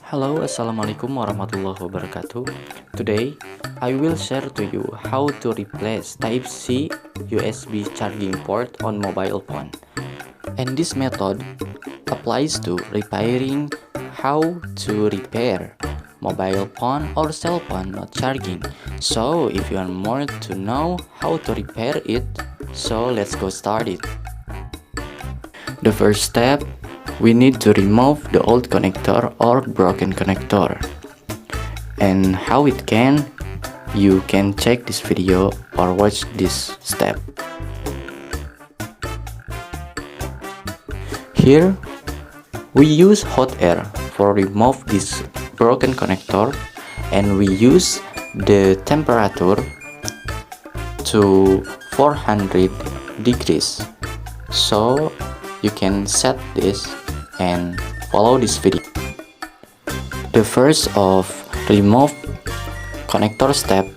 Hello, Assalamualaikum warahmatullahi wabarakatuh. Today, I will share to you how to replace Type-C USB charging port on mobile phone. And this method applies to repairing how to repair mobile phone or cell phone not charging. So, if you want more to know how to repair it, so let's go started. The first step, we need to remove the old connector or broken connector. And how it can, you can check this video or watch this step. Here, we use hot air for remove this broken connector, and we use the temperature to 400 degrees. So you can set this and follow this video. The first of remove connector step,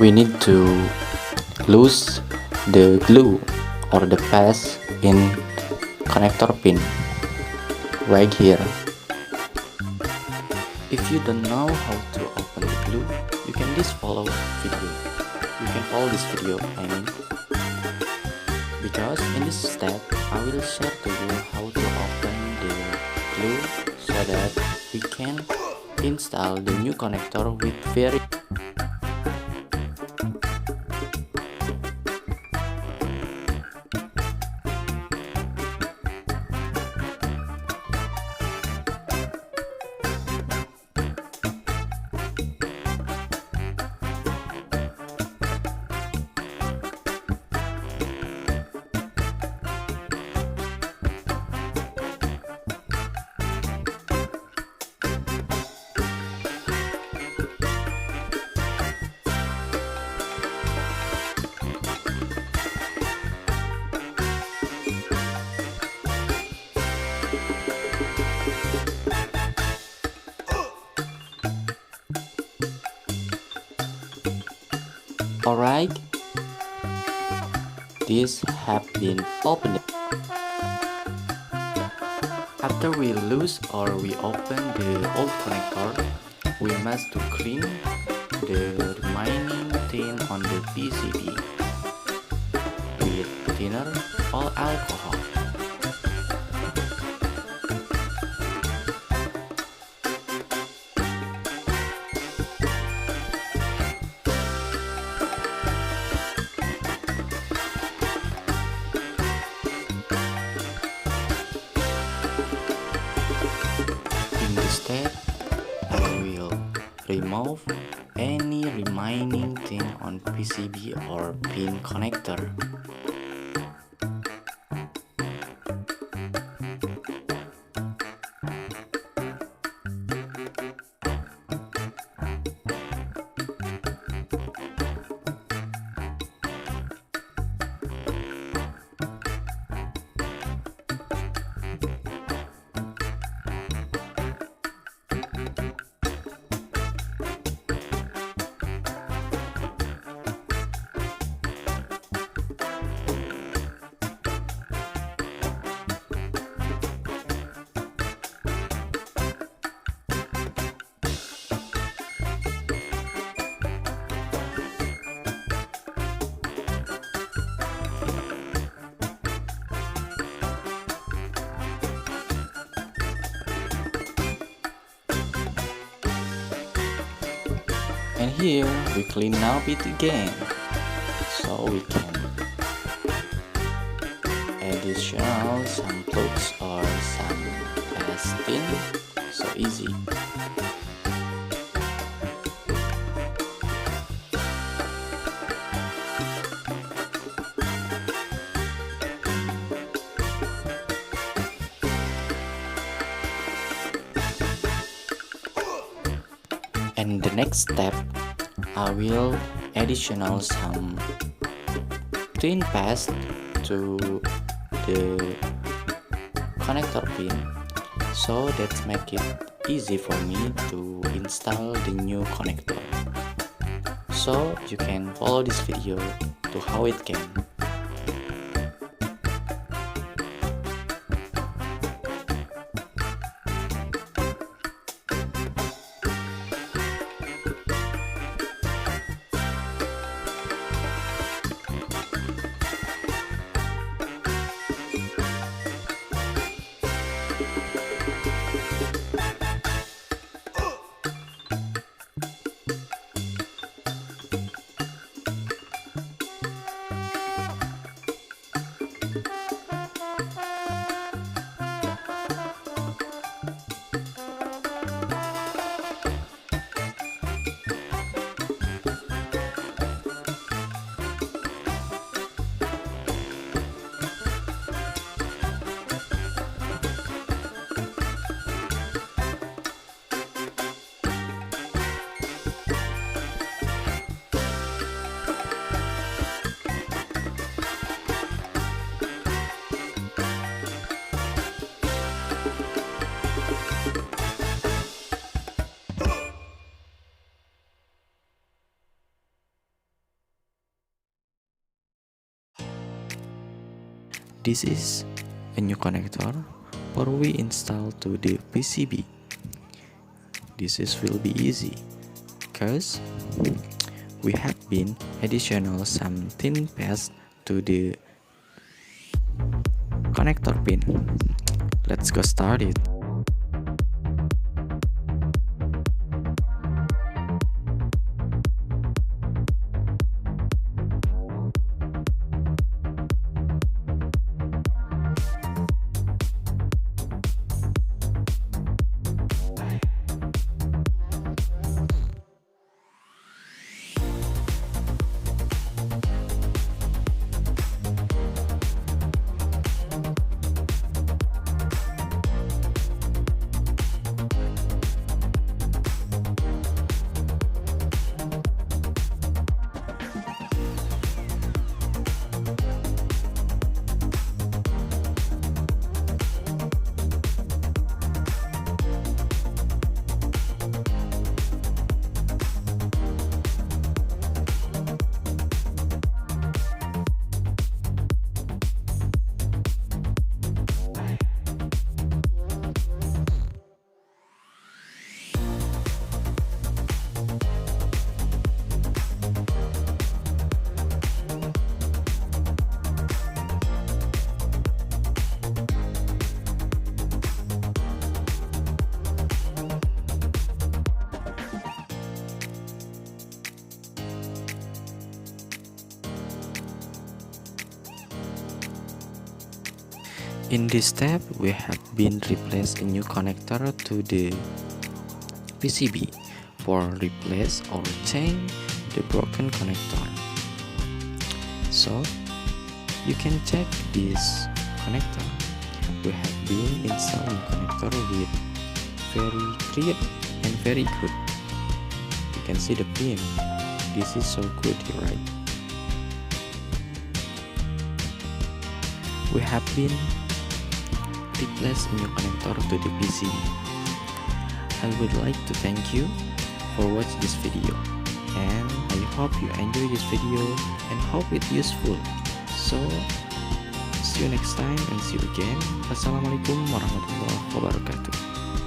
we need to lose the glue or the paste in connector pin right here. If you don't know how to open the glue, you can just follow video. You can follow this video, because in this step I will share to you how to open the glue so that we can install the new connector with very Alright, these have been opened. After we lose or we open the old connector, we must to clean the remaining thing on the PCB with thinner or alcohol. In this step, I will remove any remaining thing on PCB or pin connector. And here we clean up it again, so we can additional some plugs or some pasting, so easy. And the next step, I will additional some thin paste to the connector pin, so that make it easy for me to install the new connector. So you can follow this video to how it can. This is a new connector for we install to the PCB. This will be easy because we have been additional some thin paste to the connector pin. Let's go start it. In this step, we have been replaced a new connector to the PCB for replace or change the broken connector. So you can check this connector. We have been installing connector with very clear and very good. You can see the pin. This is so good, right? We have been replace a new connector to the PCB. I would like to thank you for watching this video, and I hope you enjoy this video and hope it useful. So see you next time and see you again. Wassalamualaikum warahmatullahi wabarakatuh.